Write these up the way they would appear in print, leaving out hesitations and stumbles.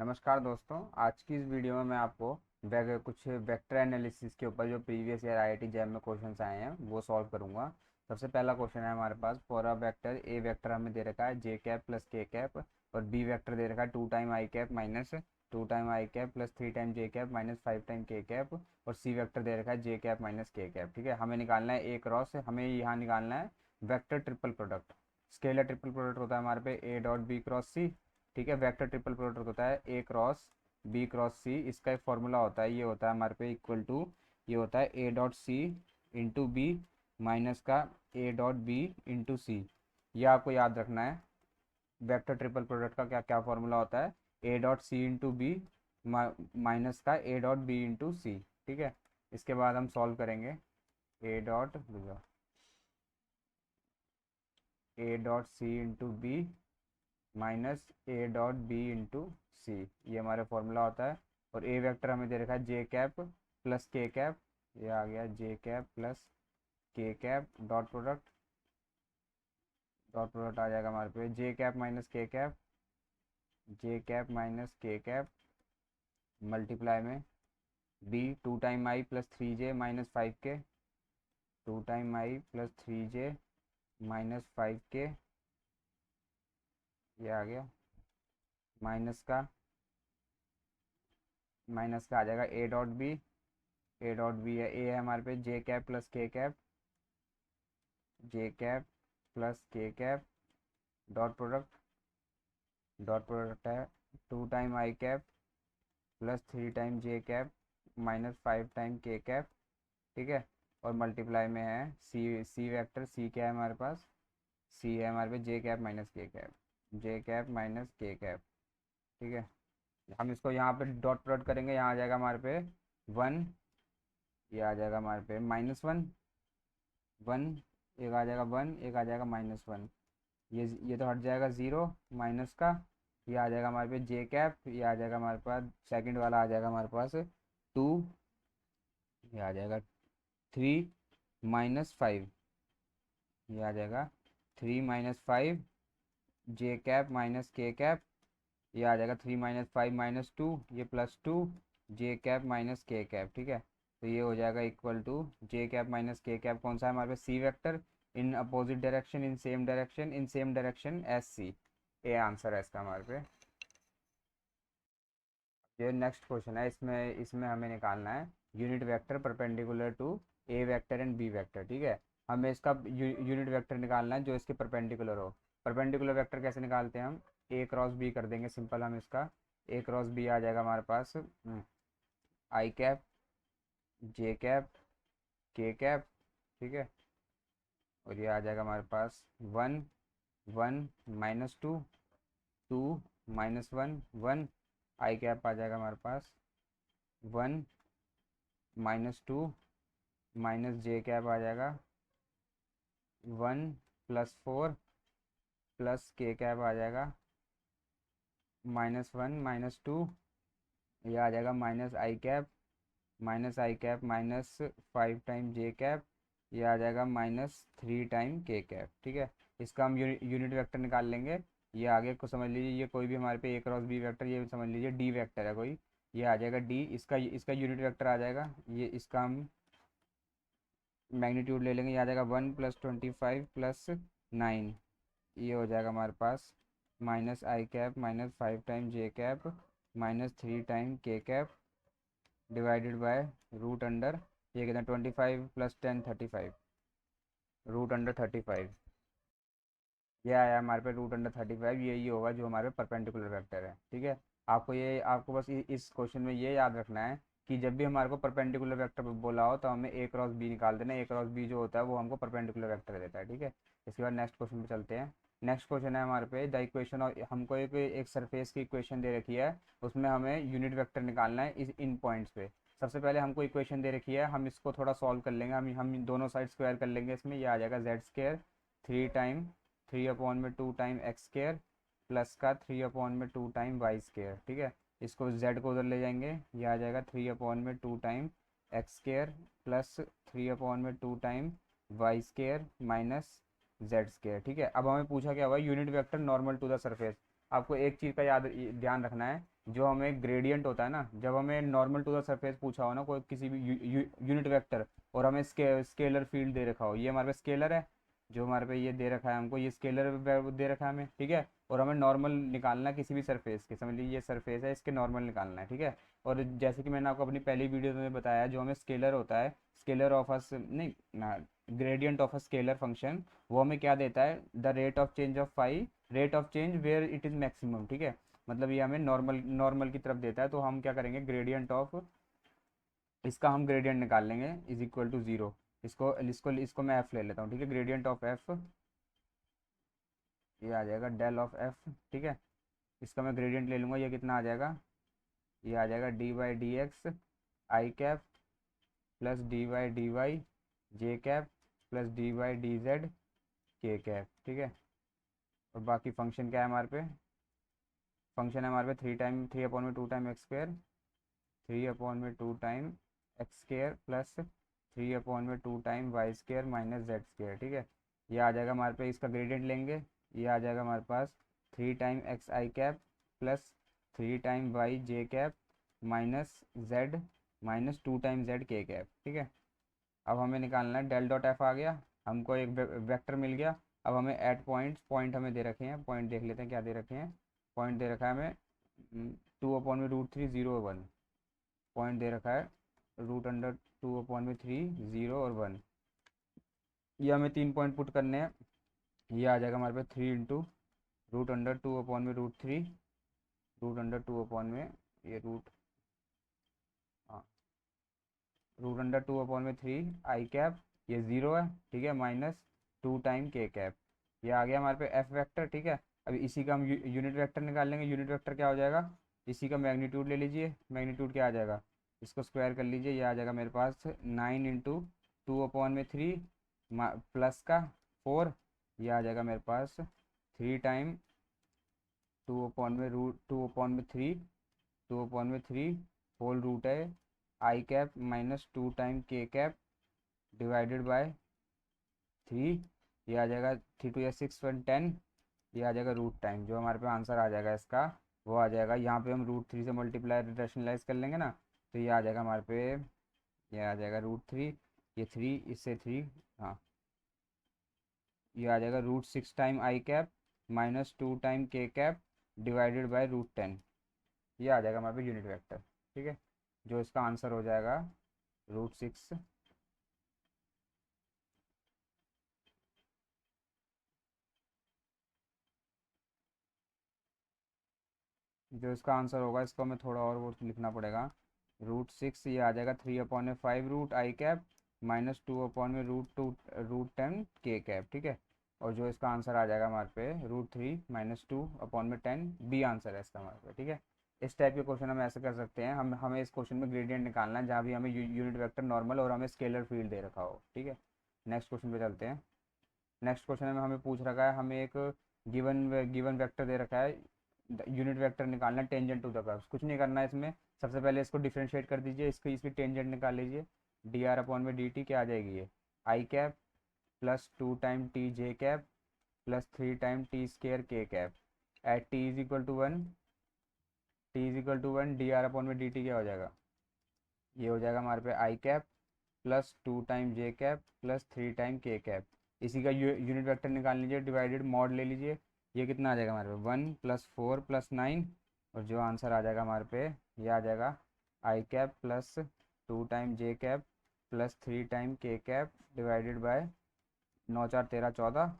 नमस्कार दोस्तों। आज की इस वीडियो में मैं आपको कुछ वेक्टर एनालिसिस के ऊपर जो प्रीवियस ईयर आईआईटी जैम में क्वेश्चंस आए हैं वो सॉल्व करूंगा। सबसे पहला क्वेश्चन है हमारे पास, for a vector A vector हमें दे रखा है J cap plus K cap, और बी वेक्टर दे रखा है 2 time I cap minus 2 time I cap plus 3 time J cap minus 5 time K cap, और सी वेक्टर दे रखा है J cap minus K cap. ठीक है, हमें निकालना है ए क्रॉस, हमें यहाँ निकालना है vector triple product. Scalar triple product होता है हमारे पे ए डॉट बी क्रॉस सी। ठीक है, वेक्टर ट्रिपल प्रोडक्ट होता है ए क्रॉस बी क्रॉस सी। इसका एक फॉर्मूला होता है, ये होता है हमारे पे इक्वल टू, ये होता है A dot C into B minus का A dot B into C. ये आपको याद रखना है। वेक्टर ट्रिपल प्रोडक्ट का क्या क्या फॉर्मूला होता है, A dot C into B minus का A dot B into C. ठीक है, इसके बाद हम सॉल्व करेंगे। A dot C into B minus A dot B into C, ये हमारा फॉर्मूला होता है। और ए वेक्टर हमें दे रखा है J cap plus K cap, ये आ गया J cap plus K cap dot product आ जाएगा हमारे पे J cap minus K cap, J cap minus K cap multiply में B 2 time I plus 3 J minus 5 K, 2 time I plus 3 J minus 5 K, ये आ गया minus का आ जाएगा A dot B. A dot B है, A है हमारे पे J cap plus K cap, J cap plus K cap dot product है 2 time I cap plus 3 time J cap minus 5 time K cap. ठीक है, और मल्टीप्लाई में है सी वेक्टर, सी क्या है हमारे पास, सी है हमारे पे J cap minus K cap, J cap minus K cap. ठीक है, हम इसको यहाँ पे डॉट प्रोडक्ट करेंगे, यहाँ आ जाएगा हमारे पे 1, ये आ जाएगा हमारे पे -1 1, एक आ जाएगा 1, एक आ जाएगा -1। ये तो हट जाएगा 0 माइनस का, ये आ जाएगा हमारे पे जे कैप, ये आ जाएगा हमारे पास सेकंड वाला आ जाएगा हमारे पास 2, ये आ जाएगा 3 - 5, ये आ जाएगा 3 - 5 जे कैप माइनस के कैप, ये आ जाएगा 3 - 5 - 2, ये +2 J cap minus K cap. ठीक है, तो ये हो जाएगा equal to J cap minus K cap कौन सा है हमारे पास, C vector, in opposite direction in same direction as C. ये आंसर है इसका हमारे पे। ये नेक्स्ट क्वेश्चन है, इसमें इसमें हमें निकालना है unit vector perpendicular to A vector and B vector. ठीक है, हमें इसका यूनिट वेक्टर निकालना है जो इसके परपेंडिकुलर हो। परपेंडिकुलर वेक्टर कैसे निकालते हैं हम, ए क्रॉस बी कर देंगे सिंपल। हम इसका ए क्रॉस बी आ जाएगा हमारे पास आई कैप जे कैप के कैप। ठीक है, और ये आ जाएगा हमारे पास 1 1 -2 2 -1 1, आई कैप आ जाएगा हमारे पास 1 -2 माइनस जे कैप आ जाएगा 1 +4 प्लस के कैप आ जाएगा -1 -2, ये आ जाएगा माइनस आई कैप -5 टाइम जे कैप, ये आ जाएगा -3 टाइम के कैप। ठीक है, इसका हम यूनिट वेक्टर निकाल लेंगे। ये आगे को समझ लीजिए, ये कोई भी हमारे पे ए क्रॉस बी वेक्टर, ये समझ लीजिए डी वेक्टर है कोई, ये आ जाएगा डी, इसका इसका यूनिट वेक्टर आ जाएगा, ये इसका हम मैग्नीट्यूड ले लेंगे, ये आ जाएगा 1 + 25 + 9, ये हो जाएगा हमारे पास -I cap -5 time J cap -3 time K cap divided by root under, ये कितना 25 + 10 35, रूट अंडर 35। ये आया हमारे पे रूट अंडर 35, ये होगा जो हमारे परपेंडिकुलर वेक्टर है। ठीक है, आपको बस इस क्वेश्चन में ये याद रखना है कि जब भी हमारे को परपेंडिकुलर वेक्टर बोला हो तो हमें ए क्रॉस बी निकाल देना, ए क्रॉस बी जो होता है वो हमको परपेंडिकुलर वेक्टर देता है। ठीक है, इसके बाद नेक्स्ट क्वेश्चन पे चलते हैं। नेक्स्ट क्वेश्चन है हमारे पे द इक्वेशन, और हमको एक सरफेस की इक्वेशन दे रखी है, उसमें हमें यूनिट वेक्टर निकालना है इस इन पॉइंट्स पे। सबसे पहले हमको इक्वेशन दे रखी है, हम इसको थोड़ा सॉल्व कर लेंगे, हम दोनों साइड स्क्वायर कर लेंगे। इसमें ये आ जाएगा z² 3/2 टाइम x² प्लस का 3/2 टाइम y²। ठीक है, इसको z को उधर ले जाएंगे, ये आ जाएगा 3/2 time x² plus 3/2 time y² minus z²। ठीक है, अब हमें पूछा क्या हुआ, unit vector normal to the surface. आपको एक चीज़ का ध्यान रखना है जो हमें ग्रेडियंट होता है ना, जब हमें नॉर्मल टू द सरफेस पूछा हो ना कोई किसी भी यूनिट वेक्टर, और हमें स्केलर फील्ड दे रखा हो, ये हमारे पास स्केलर है, जो हमारे पे ये दे रखा है हमको, ये स्केलर दे रखा है हमें, ठीक है। और हमें नॉर्मल निकालना है किसी भी सरफेस के, समझ लीजिए ये सरफेस है, इसके नॉर्मल निकालना है, ठीक है। और जैसे कि मैंने आपको अपनी पहली वीडियो में बताया, जो हमें स्केलर होता है, स्केलर ऑफ अस नहीं, gradient of a scalar function, वो हमें क्या देता है, the rate of change of phi, rate of change where it is maximum, ठीक है। मतलब ये हमें नॉर्मल नॉर्मल की तरफ देता है, तो हम क्या करेंगे, ग्रेडियंट ऑफ इसका हम ग्रेडियंट निकाल लेंगे इज इक्वल टू जीरो। इसको मैं एफ ले लेता हूँ, ठीक है। ग्रेडियंट ऑफ एफ, ये आ जाएगा डेल ऑफ एफ, ठीक है। इसका मैं ग्रेडियंट ले लूँगा, ये कितना आ जाएगा, ये आ जाएगा D by D X I cap plus D by D Y J cap plus D by D Z के कैप, ठीक है। और बाकी फंक्शन क्या है हमारे पे, फंक्शन है हमारे पे थ्री अपॉन में two time X square, three upon में two time X square plus three upon में two time Y square minus Z square, ठीक है। ये आ जाएगा हमारे पे, इसका ग्रेडियंट लेंगे, ये आ जाएगा हमारे पास थ्री टाइम एक्स आई cap plus three time Y जे cap minus Z minus two time Z के कैप, ठीक है। अब हमें निकालना है डेल डॉट एफ, आ गया हमको एक वेक्टर मिल गया। अब हमें एट पॉइंट्स, पॉइंट हमें दे रखे हैं, पॉइंट देख लेते हैं क्या दे रखे हैं। पॉइंट दे रखा है हमें टू अपॉन में रूट थ्री ज़ीरो और वन, पॉइंट दे रखा है रूट अंडर टू अपॉन में थ्री ज़ीरो और वन। ये हमें तीन पॉइंट पुट करने हैं, ये आ जाएगा हमारे पास three into root under two upon में root three, root under two upon में ये रूट, हाँ, रूट अंडर टू अपॉन में थ्री आई कैप, ये ज़ीरो है, ठीक है, minus two time K cap. ये आ गया हमारे पे एफ वेक्टर, ठीक है। अभी इसी का हम यूनिट वेक्टर निकाल लेंगे। यूनिट वेक्टर क्या हो जाएगा, इसी का मैग्नीट्यूड ले लीजिए, मैग्नीट्यूड क्या आ जाएगा, इसको स्क्वायर कर लीजिए, ये आ जाएगा मेरे पास नाइन इंटू टू अपॉन में थ्री प्लस का फोर, ये आ जाएगा मेरे पास थ्री टाइम टू अपॉन में रूट टू अपॉन में थ्री, टू अपॉन में थ्री होल रूट है आई cap minus two time K cap divided by three, ये आ जाएगा थ्री टू या सिक्स वन टेन, ये आ जाएगा रूट टाइम। जो हमारे पे आंसर आ जाएगा इसका, वो आ जाएगा, यहाँ पे हम रूट थ्री से मल्टीप्लाई रैशनलाइज कर लेंगे ना, तो ये आ जाएगा हमारे पे, ये आ जाएगा रूट थ्री, ये थ्री इससे थ्री, हाँ, ये आ जाएगा root six time I cap minus two time K cap divided by root ten. ये आ जाएगा हमारे पे यूनिट वेक्टर, ठीक है। जो इसका आंसर हो जाएगा रूट सिक्स, जो इसका आंसर होगा, इसको हमें थोड़ा और वो लिखना पड़ेगा, रूट सिक्स, ये आ जाएगा थ्री अपॉन में five root I cap minus two upon में root two root ten K cap, ठीक है। और जो इसका आंसर आ जाएगा हमारे पे root three minus two upon में टेन, बी आंसर है इसका हमारे पे, ठीक है। इस टाइप के क्वेश्चन हम ऐसे कर सकते हैं, हम हमें इस क्वेश्चन में ग्रेडियंट निकालना है जहाँ भी हमें यूनिट वेक्टर नॉर्मल और हमें स्केलर फील्ड दे रखा हो, ठीक है। नेक्स्ट क्वेश्चन पे चलते हैं। नेक्स्ट क्वेश्चन में हमें पूछ रखा है, हमें एक गिवन गिवन वेक्टर दे रखा है, यूनिट वेक्टर निकालना, टेंजेंट टू द कर्व, कुछ नहीं करना है इसमें। सबसे पहले इसको डिफरेंशिएट कर दीजिए, इसकी टेंजेंट निकाल लीजिए, डी आर अपॉन में डी टी क्या आ जाएगी, ये I cap plus two time T J cap plus three time T square K cap at T is equal to one, T is equal to one, D R upon में D T क्या हो जाएगा, ये हो जाएगा हमारे पे I cap plus two time J cap plus three time K cap. इसी का यूनिट वेक्टर निकाल लीजिए, डिवाइडेड मॉड ले लीजिए, ये कितना आ जाएगा हमारे पे, one plus four plus nine. और जो आंसर आ जाएगा हमारे पे, ये आ जाएगा आई cap plus two time J cap plus three time K cap divided bye नौ चार तेरह चौदह,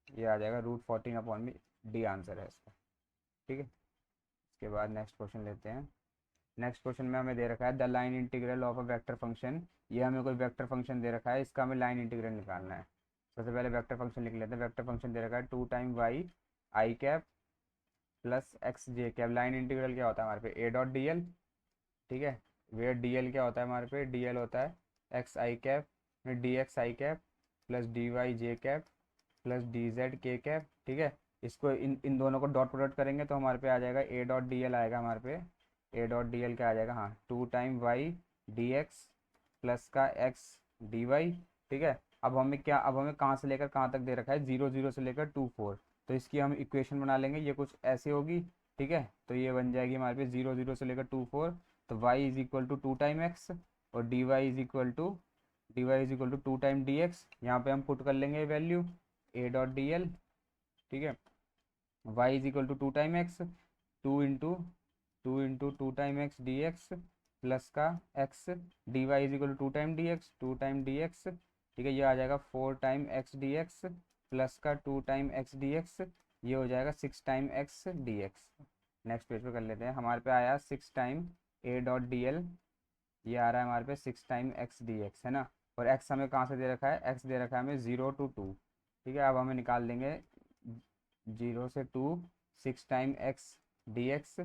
ये आ जाएगा रूट फोर्टीन अपॉन में, डी आंसर है इसका, ठीक है। इसके बाद नेक्स्ट क्वेश्चन लेते हैं। नेक्स्ट क्वेश्चन में हमें दे रखा है the line integral of a vector function, ये हमें कोई वेक्टर फंक्शन दे रखा है, इसका हमें लाइन इंटीग्रल निकालना है। सबसे पहले वेक्टर फंक्शन लिख लेते हैं। वेक्टर फंक्शन दे रखा है two time Y I cap plus X J cap. Line integral क्या होता है हमारे पे, ए डॉट डी एल, ठीक है। वेयर डी एल क्या होता है हमारे पे, डी एल होता है एक्स आई कैप में डी एक्स आई कैप प्लस डी वाई जे कैप प्लस डी जेड के कैप, ठीक है। इसको इन इन दोनों को डॉट प्रोडक्ट करेंगे तो हमारे पे आ जाएगा ए डॉट डी एल आएगा हमारे पे, ए डॉट डी एल क्या आ जाएगा, हाँ, two time Y D X plus का एक्स डी वाई, ठीक है। अब हमें कहाँ से लेकर कहाँ तक दे रखा है, जीरो जीरो से लेकर टू फोर, तो इसकी हम इक्वेशन बना लेंगे, ये कुछ ऐसे होगी। ठीक है, तो ये बन जाएगी हमारे पे 0 0 से लेकर 2 4, तो y is equal to 2 time X, और dy is equal to 2 time D X. यहाँ पे हम पुट कर लेंगे value a dot D L, ठीक है। y is equal to 2 time X, 2 time X D X plus का x, dy is equal to 2 time D X, 2 time D X, ठीक है। ये आ जाएगा 4 time X D X plus का 2 time X D x, ये हो जाएगा 6 time X D x. Next page पे कर लेते हैं। हमारे पे आया 6 time a dot D L, ये आ रहा है हमारे पे 6 टाइम एक्स डी एक्स, है ना। और x हमें कहाँ से दे रखा है, x दे रखा है हमें 0 to 2, ठीक है। अब हमें निकाल देंगे 0 से 2, 6 टाइम एक्स डी एक्स,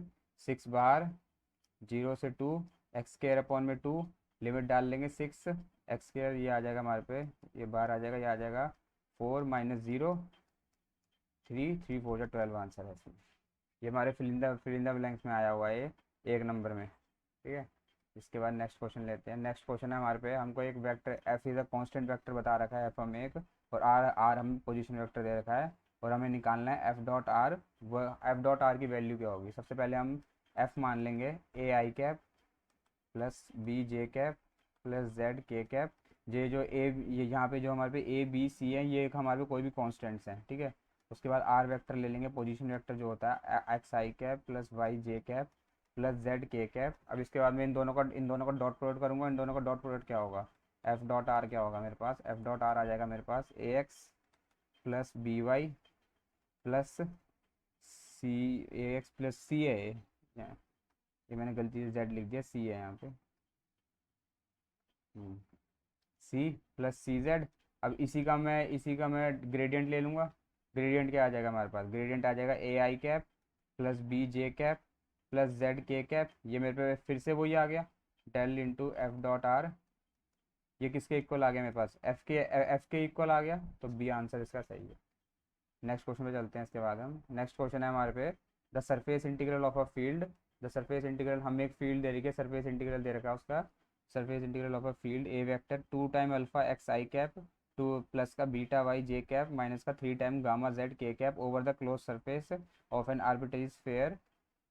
6 बार 0 से 2, एक्स स्क्वायर अपॉन में 2, लिमिट डाल लेंगे 6 एक्स स्क्वायर, ये आ जाएगा हमारे पे, ये बार आ जाएगा, ये आ जाएगा 4 माइनस 0 3 3 4 12 आंसर है इसमें। ये हमारे फिलिंदा ब्लैंक्स में आया हुआ है ये, एक नंबर में, ठीक है। इसके बाद नेक्स्ट क्वेश्चन लेते हैं। नेक्स्ट क्वेश्चन है हमारे पे, हमको एक vector F is a constant vector बता रखा है, एफ हम एक, और आर आर हम पोजीशन वेक्टर दे रखा है, और हमें निकालना है एफ डॉट आर। वो एफ डॉट आर की वैल्यू क्या होगी। सबसे पहले हम एफ मान लेंगे A I cap plus B J cap plus Z के कैप। ये जो ये यहाँ पे जो हमारे पे ए बी सी है, ये हमारे पे कोई भी कॉन्स्टेंट्स हैं, ठीक है। उसके बाद आर वेक्टर ले लेंगे, पोजीशन वेक्टर जो होता है एक्स आई कैप प्लस वाई जे कैप प्लस जेड के कैप। अब इसके बाद मैं इन दोनों का डॉट प्रोडक्ट करूंगा। इन दोनों का डॉट प्रोडक्ट क्या होगा, एफ डॉट आर क्या होगा मेरे पास, एफ डॉट आर आ जाएगा मेरे पास A X plus B Y plus C, A X plus C है, ये मैंने गलती से जेड लिख दिया, सी है यहाँ पे, सी प्लस सी जेड। अब इसी का मैं ग्रेडियंट ले लूँगा। ग्रेडियंट क्या आ जाएगा हमारे पास, ग्रेडियंट आ जाएगा A I cap plus B J cap plus Z के कैप। ये मेरे पे फिर से वही आ गया, del into F dot R. ये किसके इक्वल आ गया मेरे पास, एफ के इक्वल आ गया, तो बी आंसर इसका सही है। नेक्स्ट क्वेश्चन पे चलते हैं। इसके बाद हम नेक्स्ट क्वेश्चन है हमारे पे, the surface integral of a field. The surface integral, हमें एक फील्ड दे रखी है, सरफेस इंटीग्रल दे रखा है उसका, surface integral of a field A vector 2 time alpha x I cap 2 plus का बीटा वाई जे कैप माइनस का 3 टाइम गामा जेड के cap over the close surface of an arbitrary sphere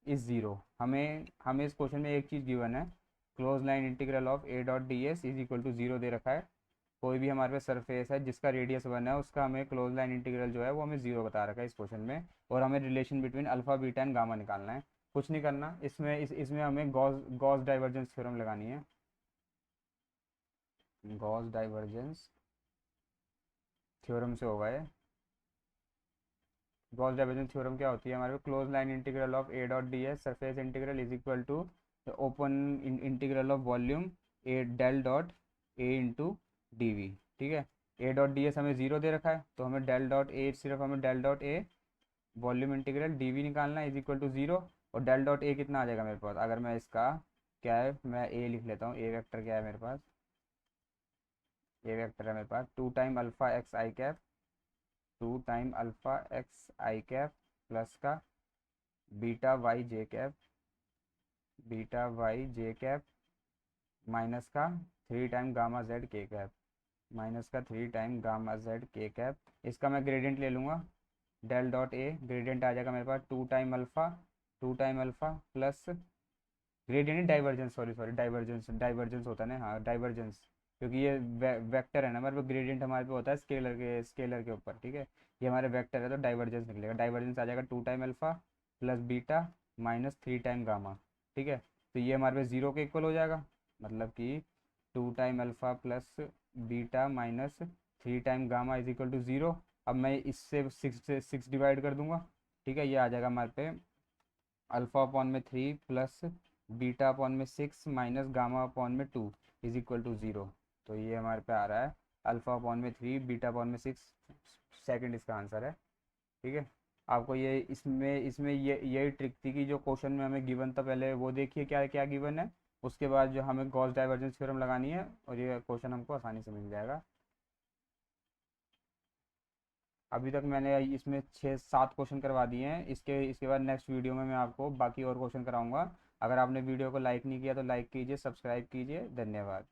is zero. हमें इस question में एक चीज़ given है, close line integral of A dot d s is equal to zero दे रखा है। कोई भी हमारे पास सरफेस है जिसका रेडियस 1 है, उसका हमें क्लोज लाइन इंटीग्रल जो है वो हमें जीरो बता रखा है इस क्वेश्चन में, और हमें relation between alpha beta and gamma निकालना है। कुछ नहीं करना इसमें हमें गॉस डाइवर्जेंस थ्योरम लगानी है। गॉस डाइवर्जेंस थ्योरम से होगा ये। गॉस डाइवर्जेंस थ्योरम क्या होती है हमारे पास, close line integral of A dot d s surface integral is equal to open integral of volume A del dot A into d v, ठीक है। ए डॉट डी एस हमें zero दे रखा है, तो हमें डेल डॉट ए, सिर्फ हमें del dot A volume integral d v निकालना है, इज इक्वल टू जीरो। और डेल डॉट ए कितना आ जाएगा मेरे पास, अगर मैं इसका क्या है, मैं ए लिख लेता हूँ, ए वेक्टर क्या है मेरे पास, ए वेक्टर है मेरे पास 2 टाइम अल्फा एक्स आई कैप 2 टाइम अल्फा एक्स आई कैप प्लस का बीटा वाई जे कैप माइनस का 3 टाइम गामा जेड के कैप इसका मैं ग्रेडियंट ले लूँगा, डेल डॉट ए ग्रेडियंट आ जाएगा मेरे पास 2 time alpha plus gradient divergence, sorry divergence होता है ना, हाँ डाइवर्जेंस, क्योंकि ये वेक्टर है ना हमारे पास, ग्रेडियंट हमारे पे होता है स्केलर के ऊपर, ठीक है। ये हमारे वेक्टर है तो डाइवर्जेंस निकलेगा, डाइवर्जेंस आ जाएगा 2 time alpha plus beta minus 3 time gamma, ठीक है। तो ये हमारे पास जीरो के इक्वल हो जाएगा, मतलब कि 2 time alpha plus beta minus 3 time gamma is equal to zero. अब मैं इससे 6 डिवाइड कर दूंगा, ठीक है। ये आ जाएगा हमारे पे अल्फा अपॉन में 3 प्लस बीटा अपॉन में 6 माइनस गामा अपॉन में 2 इज इक्वल टू ज़ीरो। तो ये हमारे पे आ रहा है अल्फा अपॉन में 3 बीटा अपॉन में 6, सेकंड इसका आंसर है, ठीक है। आपको ये इसमें ये यही ट्रिक थी कि जो क्वेश्चन में हमें गिवन था, पहले वो देखिए क्या क्या गिवन है, उसके बाद जो हमें गॉस डाइवर्जेंस थ्योरम लगानी है, और ये क्वेश्चन हमको आसानी से मिल जाएगा। अभी तक मैंने इसमें 6 7 क्वेश्चन करवा दिए हैं। इसके बाद नेक्स्ट वीडियो में मैं आपको बाकी और क्वेश्चन कराऊंगा। अगर आपने वीडियो को लाइक नहीं किया तो लाइक कीजिए, सब्सक्राइब कीजिए, धन्यवाद।